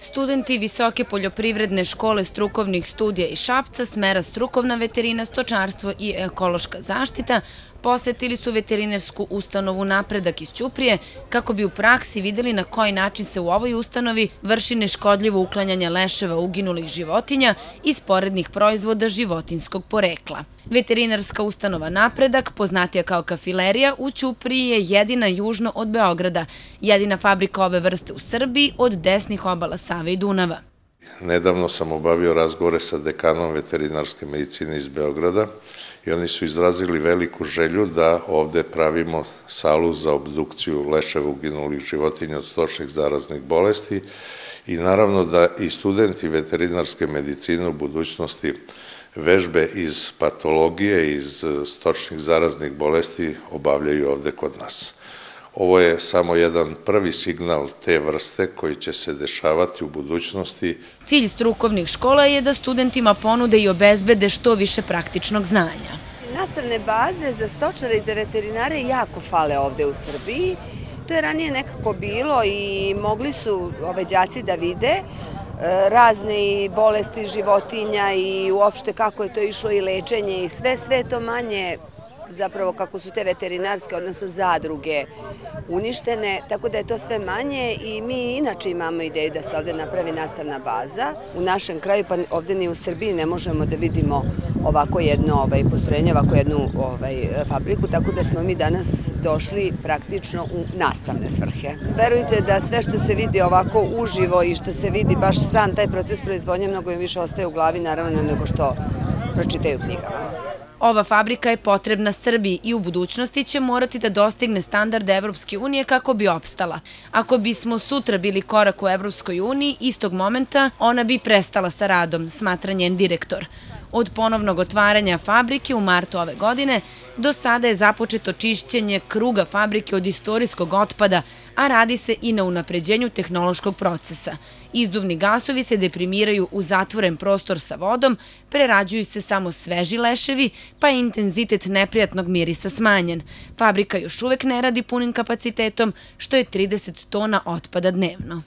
Studenti Visoke poljoprivredne škole strukovnih studija iz Šapca, smera strukovna veterina, stočarstvo i ekološka zaštita, posetili su veterinarsku ustanovu Napredak iz Ćuprije kako bi u praksi videli na koji način se u ovoj ustanovi vrši neškodljivo uklanjanje leševa uginulih životinja i sporednih proizvoda životinjskog porekla. Veterinarska ustanova Napredak, poznatija kao kafilerija, u Ćupriji je jedina južno od Beograda, jedina fabrika ove vrste u Srbiji od desnih obala Save i Dunava. Nedavno sam obavio razgovore sa dekanom veterinarske medicine iz Beograda i oni su izrazili veliku želju da ovde pravimo salu za obdukciju leševa uginulih životinja od stočnih zaraznih bolesti i naravno da i studenti veterinarske medicine u budućnosti vežbe iz patologije, iz stočnih zaraznih bolesti obavljaju ovde kod nas. Ovo je samo jedan prvi signal te vrste koji će se dešavati u budućnosti. Cilj strukovnih škola je da studentima ponude i obezbede što više praktičnog znanja. Nastavne baze za stočare i za veterinare jako fale ovde u Srbiji. To je ranije nekako bilo i mogli su đaci da vide razne bolesti životinja i uopšte kako je to išlo i lečenje i sve to manje, zapravo kako su te veterinarske, odnosno zadruge uništene, tako da je to sve manje i mi inače imamo ideju da se ovde napravi nastavna baza. U našem kraju, pa ovde ni u Srbiji ne možemo da vidimo ovako jedno postrojenje, ovako jednu fabriku, tako da smo mi danas došli praktično u nastavne svrhe. Verujte da sve što se vidi ovako uživo i što se vidi baš sam taj proces proizvodnje mnogo im više ostaje u glavi naravno nego što pročitaju knjigama. Ova fabrika je potrebna Srbiji i u budućnosti će morati da dostigne standarde Evropske unije kako bi opstala. Ako bismo sutra bili korak u Evropskoj uniji, istog momenta ona bi prestala sa radom, smatra njen direktor. Od ponovnog otvaranja fabrike u martu ove godine do sada je započeto čišćenje kruga fabrike od istorijskog otpada, a radi se i na unapređenju tehnološkog procesa. Izduvni gasovi se deprimiraju u zatvoren prostor sa vodom, prerađuju se samo sveži leševi, pa je intenzitet neprijatnog mirisa smanjen. Fabrika još uvek ne radi punim kapacitetom, što je 30 tona otpada dnevno.